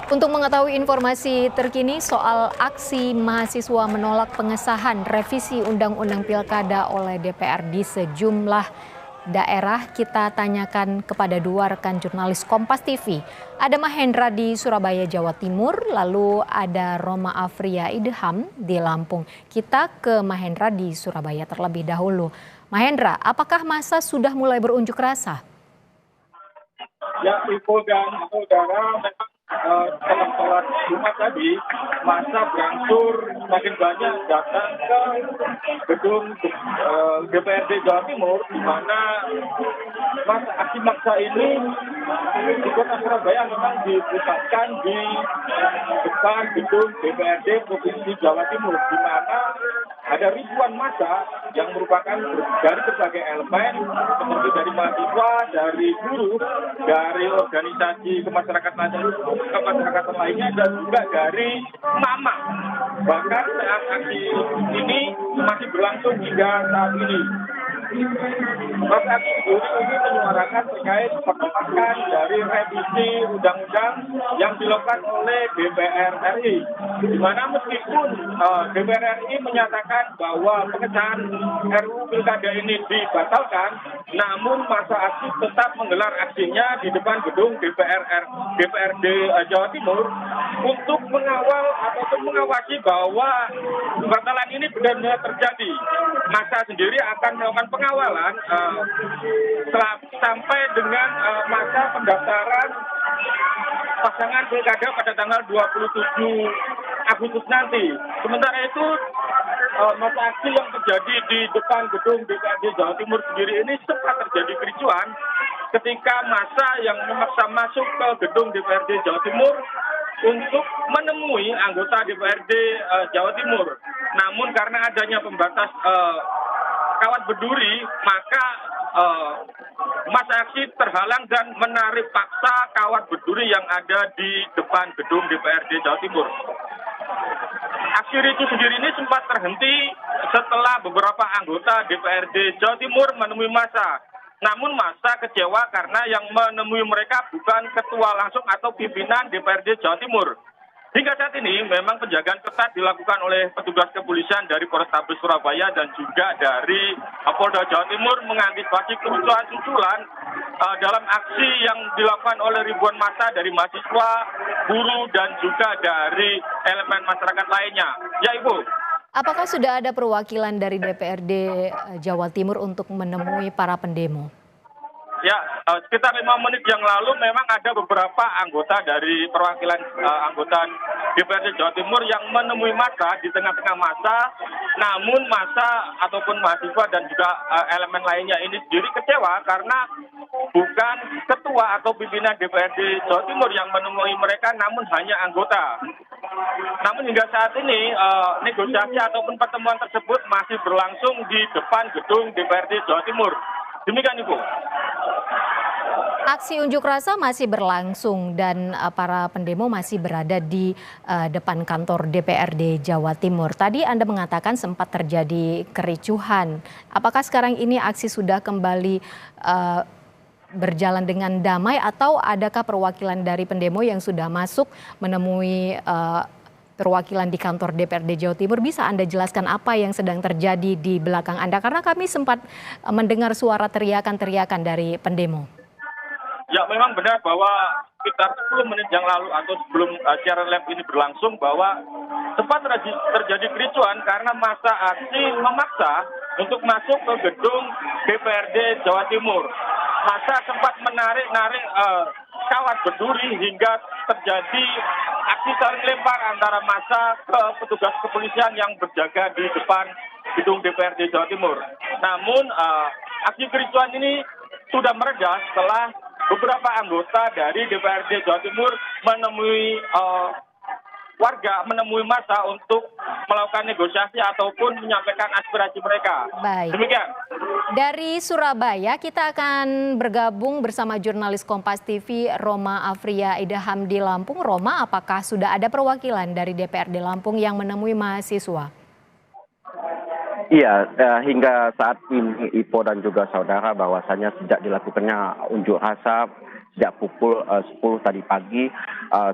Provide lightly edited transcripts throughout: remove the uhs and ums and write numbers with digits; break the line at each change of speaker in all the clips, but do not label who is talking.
Untuk mengetahui informasi terkini soal aksi mahasiswa menolak pengesahan revisi Undang-Undang Pilkada oleh DPR di sejumlah daerah, kita tanyakan kepada dua rekan jurnalis Kompas TV. Ada Mahendra di Surabaya, Jawa Timur, lalu ada Roma Afria Idham di Lampung. Kita ke Mahendra di Surabaya terlebih dahulu. Mahendra, apakah massa sudah mulai berunjuk rasa?
Ya, Ibu dan saudara, memang setelah sholat Jumat tadi, masa berangsur semakin banyak datang ke gedung DPRD Jawa Timur, di mana aksi maksa ini di kota Surabaya memang dipusatkan di depan gedung DPRD Provinsi Jawa Timur, di mana ada ribuan massa yang merupakan dari berbagai elemen, seperti dari mahasiswa, dari guru, dari organisasi kemasyarakatan lainnya, dan juga dari mama. Bahkan saat aksi ini masih berlangsung hingga saat ini. Masa aksi ini menyuarakan terkait penolakan dari revisi undang-undang yang dilakukan oleh DPR RI, di mana meskipun DPR RI menyatakan bahwa pengesahan RUU Pilkada ini dibatalkan, namun masa aksi tetap menggelar aksinya di depan gedung DPRD Jawa Timur untuk mengawal ataupun mengawasi bahwa pembatalan ini benar-benar terjadi. Masa sendiri akan melakukan pengawalan sampai dengan masa pendaftaran pasangan pilkada pada tanggal 27 Agustus nanti. Sementara itu, masa aksi yang terjadi di depan gedung DPRD Jawa Timur sendiri ini sempat terjadi kericuan ketika massa yang memaksa masuk ke gedung DPRD Jawa Timur untuk menemui anggota DPRD Jawa Timur. Namun karena adanya pembatas kawat berduri, maka massa aksi terhalang dan menarik paksa kawat berduri yang ada di depan gedung DPRD Jawa Timur. Aksi ricu sendiri ini sempat terhenti setelah beberapa anggota DPRD Jawa Timur menemui massa. Namun massa kecewa karena yang menemui mereka bukan ketua langsung atau pimpinan DPRD Jawa Timur. Hingga saat ini memang penjagaan ketat dilakukan oleh petugas kepolisian dari Polrestabes Surabaya dan juga dari Polda Jawa Timur mengantisipasi kericuan susulan dalam aksi yang dilakukan oleh ribuan massa dari mahasiswa, buruh, dan juga dari elemen masyarakat lainnya. Ya, Ibu.
Apakah sudah ada perwakilan dari DPRD Jawa Timur untuk menemui para pendemo?
Ya, sekitar 5 menit yang lalu memang ada beberapa anggota dari perwakilan anggota DPRD Jawa Timur yang menemui massa di tengah-tengah massa. Namun massa ataupun mahasiswa dan juga elemen lainnya ini sendiri kecewa karena bukan ketua atau pimpinan DPRD Jawa Timur yang menemui mereka, namun hanya anggota. Namun hingga saat ini negosiasi ataupun pertemuan tersebut masih berlangsung di depan gedung DPRD Jawa Timur. Demikian, Ibu.
Aksi unjuk rasa masih berlangsung dan para pendemo masih berada di depan kantor DPRD Jawa Timur. Tadi Anda mengatakan sempat terjadi kericuhan. Apakah sekarang ini aksi sudah kembali berjalan dengan damai atau adakah perwakilan dari pendemo yang sudah masuk menemui perwakilan di kantor DPRD Jawa Timur? Bisa Anda jelaskan apa yang sedang terjadi di belakang Anda? Karena kami sempat mendengar suara teriakan-teriakan dari pendemo.
Ya, memang benar bahwa sekitar 10 menit yang lalu atau sebelum siaran live ini berlangsung bahwa sempat terjadi kericuan karena massa aksi memaksa untuk masuk ke gedung DPRD Jawa Timur. Massa sempat menarik-narik kawat berduri hingga terjadi aksi saling lempar antara massa ke petugas kepolisian yang berjaga di depan gedung DPRD Jawa Timur. Namun aksi kericuan ini sudah mereda setelah beberapa anggota dari DPRD Jawa Timur menemui massa untuk melakukan negosiasi ataupun menyampaikan aspirasi mereka.
Baik.
Demikian.
Dari Surabaya kita akan bergabung bersama jurnalis Kompas TV Roma Afria Idham di Lampung. Roma, apakah sudah ada perwakilan dari DPRD Lampung yang menemui mahasiswa?
Iya, hingga saat ini Ipo dan juga saudara bahwasannya sejak dilakukannya unjuk rasa sejak pukul 10 tadi pagi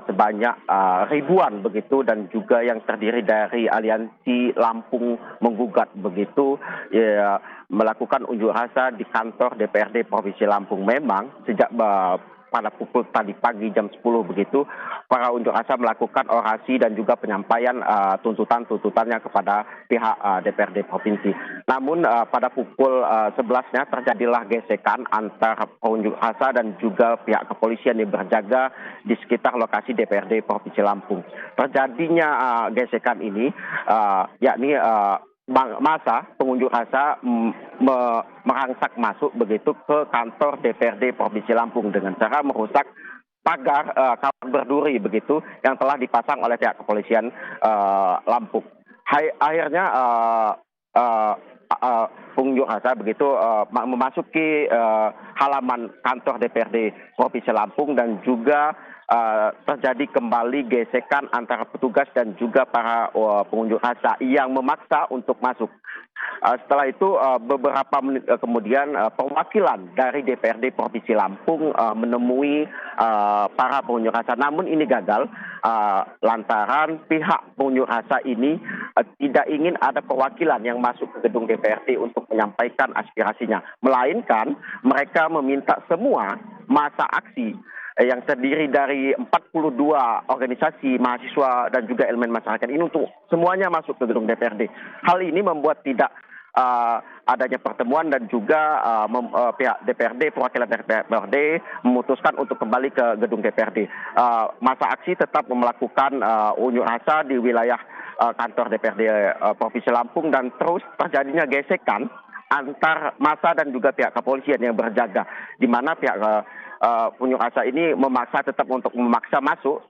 sebanyak ribuan begitu, dan juga yang terdiri dari Aliansi Lampung Menggugat begitu ya, melakukan unjuk rasa di kantor DPRD Provinsi Lampung. Memang sejak pada pukul tadi pagi jam 10 begitu, para unjuk rasa melakukan orasi dan juga penyampaian tuntutan-tuntutannya kepada pihak DPRD Provinsi. Namun pada pukul 11-nya terjadilah gesekan antara pengunjuk rasa dan juga pihak kepolisian yang berjaga di sekitar lokasi DPRD Provinsi Lampung. Terjadinya gesekan ini yakni masa pengunjuk rasa merangsak masuk begitu ke kantor DPRD Provinsi Lampung dengan cara merusak pagar kawat berduri begitu yang telah dipasang oleh pihak kepolisian Lampung. Akhirnya pengunjuk rasa begitu memasuki halaman kantor DPRD Provinsi Lampung, dan juga terjadi kembali gesekan antara petugas dan juga para pengunjuk rasa yang memaksa untuk masuk. Setelah itu beberapa menit kemudian perwakilan dari DPRD Provinsi Lampung menemui para pengunjuk rasa. Namun ini gagal lantaran pihak pengunjuk rasa ini tidak ingin ada perwakilan yang masuk ke gedung DPRD untuk menyampaikan aspirasinya. Melainkan mereka meminta semua massa aksi yang terdiri dari 42 organisasi mahasiswa dan juga elemen masyarakat ini untuk semuanya masuk ke gedung DPRD. Hal ini membuat tidak adanya pertemuan, dan juga pihak DPRD, perwakilan DPRD memutuskan untuk kembali ke gedung DPRD. Masa aksi tetap melakukan unjuk rasa di wilayah kantor DPRD Provinsi Lampung, dan terus terjadinya gesekan antar massa dan juga pihak kepolisian yang berjaga, di mana pihak pengunjuk rasa ini tetap memaksa masuk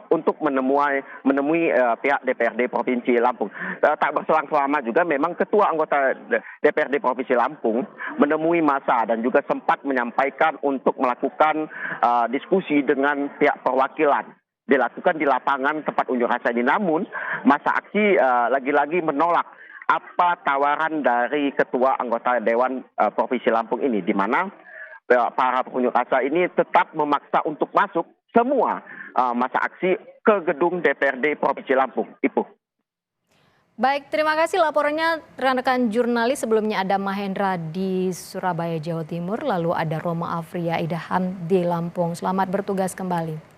untuk menemui pihak DPRD Provinsi Lampung. Tak berselang lama juga memang ketua anggota DPRD Provinsi Lampung menemui massa dan juga sempat menyampaikan untuk melakukan diskusi dengan pihak perwakilan dilakukan di lapangan tempat unjuk rasa ini. Namun massa aksi lagi-lagi menolak apa tawaran dari ketua anggota Dewan Provinsi Lampung ini, di mana para pengunjuk rasa ini tetap memaksa untuk masuk semua massa aksi ke gedung DPRD Provinsi Lampung. Ibu.
Baik, terima kasih laporannya rekan-rekan jurnalis. Sebelumnya ada Mahendra di Surabaya, Jawa Timur, lalu ada Roma Afria Idaham di Lampung. Selamat bertugas kembali.